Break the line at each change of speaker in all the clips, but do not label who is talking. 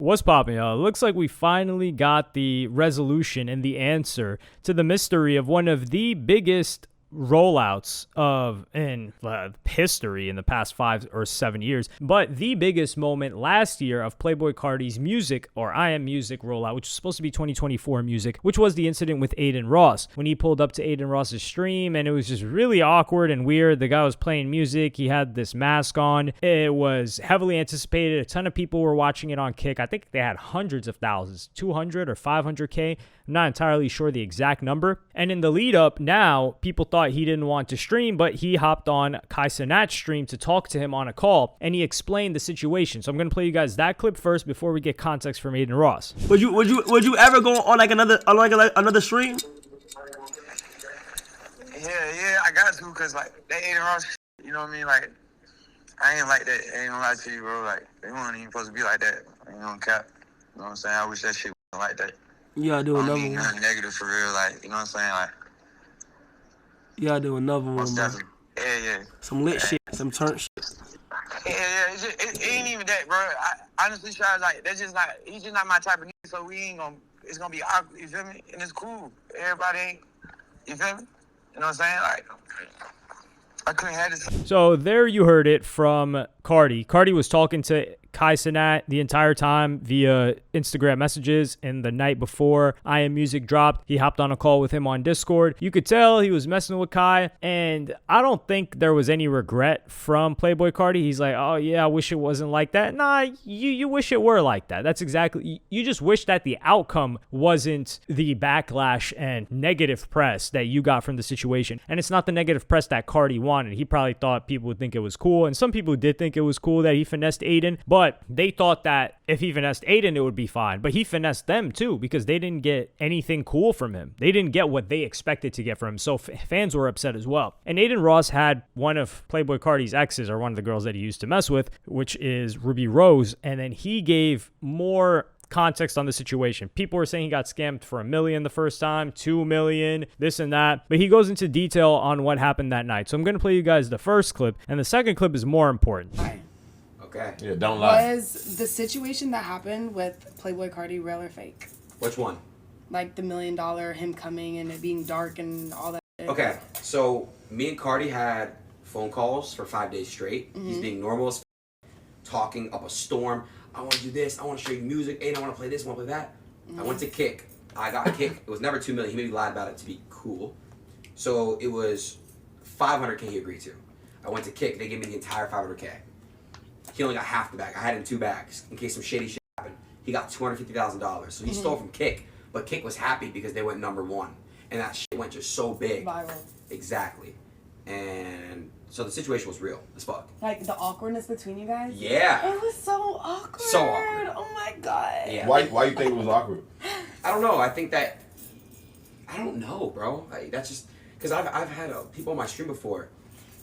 What's poppin', y'all? Looks like we finally got the resolution and the answer to the mystery of one of the biggest rollouts in history in the past 5 or 7 years, but the biggest moment last year of Playboi Carti's music, or I Am Music rollout, which was supposed to be 2024 music, which was the incident with Adin Ross when he pulled up to Adin Ross's stream, and it was just really awkward and weird. The guy was playing music, he had this mask on. It was heavily anticipated. A ton of people were watching it on Kick. I think they had hundreds of thousands, 200 or 500k. I'm not entirely sure the exact number. And in the lead up, now people thought he didn't want to stream, but he hopped on Kai Cenat's stream to talk to him on a call, and he explained the situation. So I'm gonna play you guys that clip first before we get context from Adin Ross.
Would you ever go on like another stream?
Yeah, I got to, cause like that Adin Ross, you know what I mean? Like I ain't like that. I ain't gonna lie to you, bro. Like they weren't even supposed to be like that. I ain't gonna cap. You know what I'm saying? I wish that shit wasn't like that.
You gotta do another one.
Nothing negative for real, like, you know what I'm saying? Like,
you gotta do another one, man.
Yeah.
Some lit shit, some turn shit.
Yeah, it ain't even that, bro. I honestly try, like, he's just not my type of nigga, so it's gonna be awkward, you feel me? And it's cool. Everybody ain't, you feel me? You know what I'm saying? Like, I couldn't have this.
So there you heard it from Carti. Carti was talking to Kai Cenat the entire time via Instagram messages, and the night before I Am Music dropped, he hopped on a call with him on Discord. You could tell he was messing with Kai, and I don't think there was any regret from Playboi Carti. He's like, oh yeah, I wish it wasn't like that. Nah, you wish it were like that. That's exactly, you just wish that the outcome wasn't the backlash and negative press that you got from the situation. And it's not the negative press that Carti wanted. He probably thought people would think it was cool, and some people did think it was cool that he finessed Adin, but they thought that if he finessed Adin, it would be fine. But he finessed them too, because they didn't get anything cool from him. They didn't get what they expected to get from him. So fans were upset as well. And Adin Ross had one of Playboi Carti's exes, or one of the girls that he used to mess with, which is Ruby Rose. And then he gave more context on the situation. People were saying he got scammed for $1 million the first time, $2 million, this and that. But he goes into detail on what happened that night. So I'm going to play you guys the first clip, and the second clip is more important.
Okay.
Yeah, don't lie.
Was the situation that happened with Playboi Carti real or fake?
Which one?
Like the $1 million, him coming and it being dark and all that.
Okay, so me and Carti had phone calls for 5 days straight. He's being normal as talking up a storm. I want to do this. I want to show you music. Hey, I want to play this. I want to play that. I went to Kick. I got Kick. It was never $2 million. He maybe lied about it to be cool. So it was $500K he agreed to. I went to Kick. They gave me the entire $500K. He only got half the bag. I had him 2 bags in case some shady shit happened. He got $250,000. So he stole from Kick, but Kick was happy because they went #1, and that shit went just so big.
Viral.
Exactly. And so the situation was real as fuck.
Like the awkwardness between you guys?
Yeah.
It was so awkward.
So awkward.
Oh my god.
Yeah.
Why you think it was awkward?
I don't know. I think that, I don't know, bro. Like, that's just because I've had people on my stream before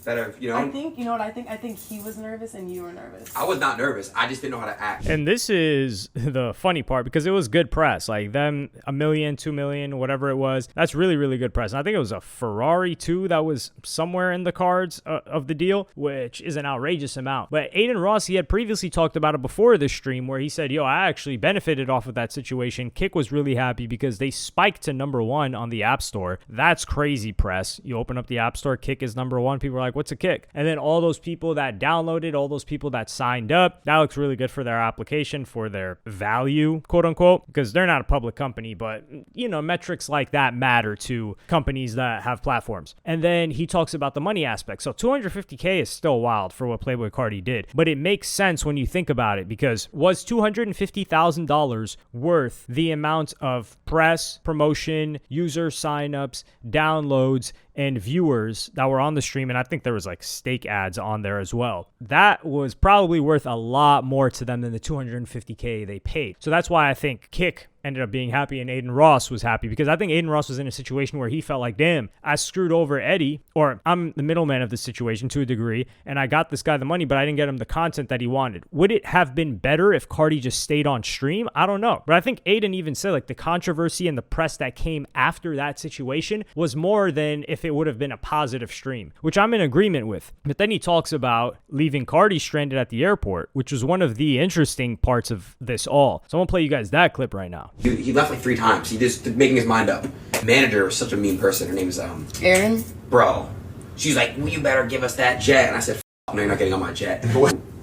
that have, you know.
I think, you know what I think? I think he was nervous and you were nervous.
I was not nervous. I just didn't know how to act.
And this is the funny part, because it was good press. Like them, $1 million, $2 million, whatever it was. That's really, really good press. And I think it was a Ferrari too that was somewhere in the cards of the deal, which is an outrageous amount. But Adin Ross, he had previously talked about it before this stream, where he said, yo, I actually benefited off of that situation. Kick was really happy because they spiked to #1 on the App Store. That's crazy press. You open up the App Store, Kick is #1. People are like, what's a Kick? And then all those people that downloaded, all those people that signed up, that looks really good for their application, for their value, quote unquote, because they're not a public company, but you know, metrics like that matter to companies that have platforms. And then he talks about the money aspect. So $250K is still wild for what Playboi Carti did, but it makes sense when you think about it, because was $250,000 worth the amount of press, promotion, user signups, downloads, and viewers that were on the stream? And I think there was like steak ads on there as well. That was probably worth a lot more to them than the $250K they paid. So that's why I think Kick ended up being happy and Adin Ross was happy, because I think Adin Ross was in a situation where he felt like, damn, I screwed over Eddie, or I'm the middleman of the situation to a degree, and I got this guy the money, but I didn't get him the content that he wanted. Would it have been better if Carti just stayed on stream? I don't know. But I think Adin even said like the controversy and the press that came after that situation was more than if it would have been a positive stream, which I'm in agreement with. But then he talks about leaving Carti stranded at the airport, which was one of the interesting parts of this all. So I'm gonna play you guys that clip right now.
He left like 3 times. He just making his mind up. Manager was such a mean person. Her name is
Erin?
Bro. She's like, well, you better give us that jet. And I said, no, you're not getting on my jet.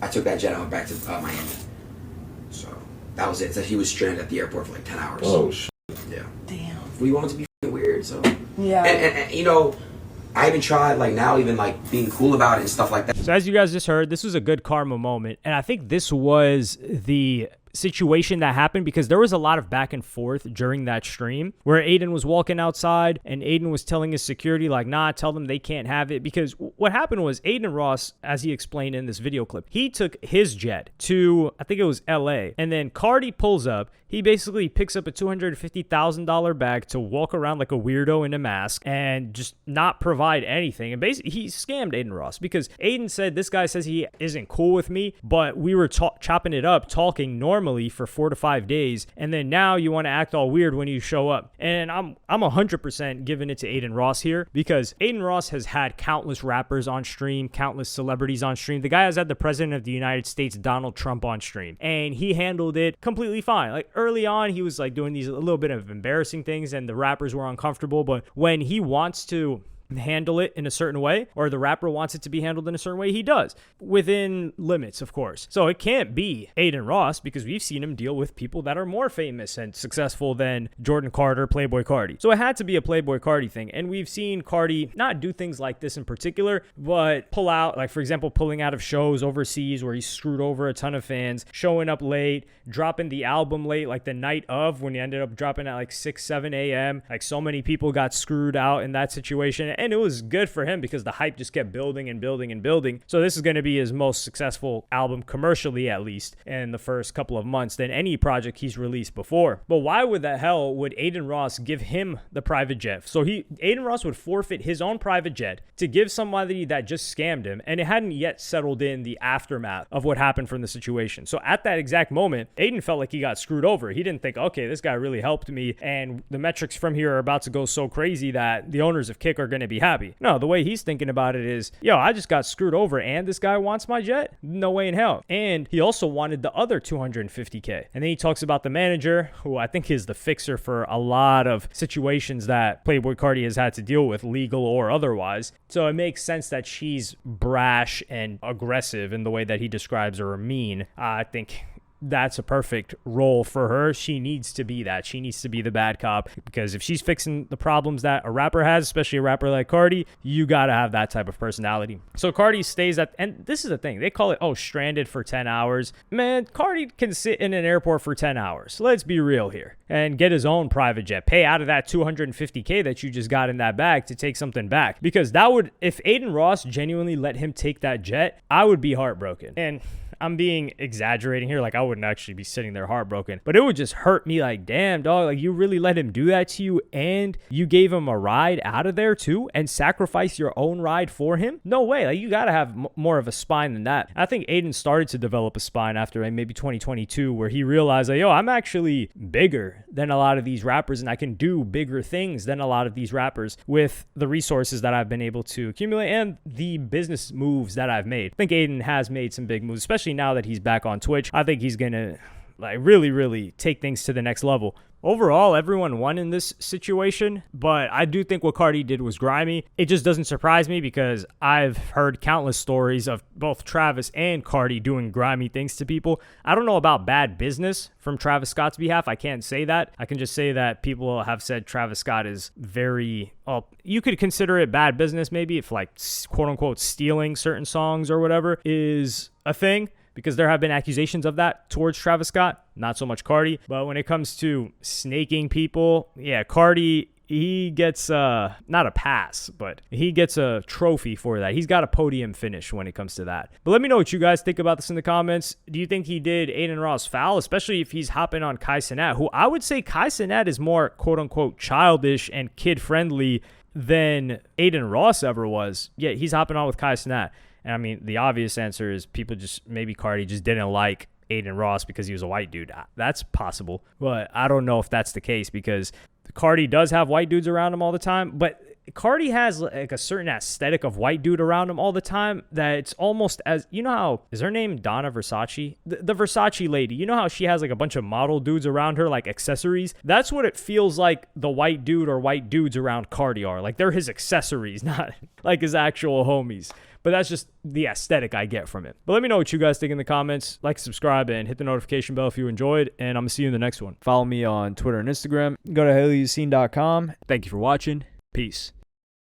I took that jet and I went back to Miami. So that was it. So he was stranded at the airport for like 10 hours.
Oh, shit.
Yeah.
Damn.
We wanted to be weird, so.
Yeah.
And you know, I even tried like now even like being cool about it and stuff like that.
So as you guys just heard, this was a good karma moment. And I think this was the situation that happened because there was a lot of back and forth during that stream where Adin was walking outside and Adin was telling his security like, nah, tell them they can't have it. Because what happened was Adin Ross, as he explained in this video clip, he took his jet to, I think it was LA, and then Carti pulls up. He basically picks up a $250,000 bag to walk around like a weirdo in a mask and just not provide anything. And basically, he scammed Adin Ross because Adin said, this guy says he isn't cool with me, but we were chopping it up, talking normally for 4 to 5 days. And then now you want to act all weird when you show up. And I'm 100% giving it to Adin Ross here because Adin Ross has had countless rappers on stream, countless celebrities on stream. The guy has had the president of the United States, Donald Trump, on stream, and he handled it completely fine. Like, early on, he was like doing these a little bit of embarrassing things and the rappers were uncomfortable. But when he wants to handle it in a certain way, or the rapper wants it to be handled in a certain way, he does, within limits, of course. So it can't be Adin Ross because we've seen him deal with people that are more famous and successful than Jordan Carter, Playboi Carti. So it had to be a Playboi Carti thing. And we've seen Carti not do things like this in particular, but pull out, like for example, pulling out of shows overseas where he screwed over a ton of fans, showing up late, dropping the album late, like the night of, when he ended up dropping at like 6, 7 a.m. Like so many people got screwed out in that situation. And it was good for him because the hype just kept building and building and building. So this is going to be his most successful album, commercially at least, in the first couple of months than any project he's released before. But why would the hell would Adin Ross give him the private jet? So Adin Ross would forfeit his own private jet to give somebody that just scammed him, and it hadn't yet settled in the aftermath of what happened from the situation. So at that exact moment, Adin felt like he got screwed over. He didn't think, okay, this guy really helped me, and the metrics from here are about to go so crazy that the owners of Kick are going to be happy. No, the way he's thinking about it is, yo, I just got screwed over and this guy wants my jet? No way in hell. And he also wanted the other $250K. And then he talks about the manager, who I think is the fixer for a lot of situations that Playboi Carti has had to deal with, legal or otherwise. So it makes sense that she's brash and aggressive in the way that he describes her, or mean. I think that's a perfect role for her. She needs to be that. She needs to be the bad cop, because if she's fixing the problems that a rapper has, especially a rapper like Carti, you got to have that type of personality. So Carti stays at, and this is the thing, they call it, oh, stranded for 10 hours. Man, Carti can sit in an airport for 10 hours. Let's be real here. And get his own private jet. Pay out of that $250K that you just got in that bag to take something back. Because that would, if Adin Ross genuinely let him take that jet, I would be heartbroken. And I'm being exaggerating here, like I wouldn't actually be sitting there heartbroken, but it would just hurt me like, damn, dog, like you really let him do that to you and you gave him a ride out of there too and sacrifice your own ride for him? No way. Like you got to have more of a spine than that. I think Adin started to develop a spine after maybe 2022 where he realized like, yo, I'm actually bigger than a lot of these rappers and I can do bigger things than a lot of these rappers with the resources that I've been able to accumulate and the business moves that I've made. I think Adin has made some big moves, especially now that he's back on Twitch. I think he's gonna like really take things to the next level. Overall, everyone won in this situation, but I do think what Carti did was grimy. It just doesn't surprise me because I've heard countless stories of both Travis and Carti doing grimy things to people. I don't know about bad business from Travis Scott's behalf. I can't say that. I can just say that people have said Travis Scott is very, well, you could consider it bad business maybe if like quote unquote stealing certain songs or whatever is a thing, because there have been accusations of that towards Travis Scott, not so much Carti. But when it comes to snaking people, yeah, Carti, he gets not a pass, but he gets a trophy for that. He's got a podium finish when it comes to that. But let me know what you guys think about this in the comments. Do you think he did Adin Ross foul, especially if he's hopping on Kai Cenat, who I would say Kai Cenat is more quote-unquote childish and kid-friendly than Adin Ross ever was. Yeah, he's hopping on with Kai Cenat. And I mean, the obvious answer is people just, maybe Carti just didn't like Adin Ross because he was a white dude. That's possible. But I don't know if that's the case because Carti does have white dudes around him all the time. But Carti has like a certain aesthetic of white dude around him all the time that it's almost as, you know how, is her name Donna Versace? The Versace lady. You know how she has like a bunch of model dudes around her, like accessories? That's what it feels like the white dude or white dudes around Carti are. Like they're his accessories, not like his actual homies. But that's just the aesthetic I get from it. But let me know what you guys think in the comments. Like, subscribe, and hit the notification bell if you enjoyed. And I'm going to see you in the next one. Follow me on Twitter and Instagram. Go to helloyassine.com. Thank you for watching. Peace.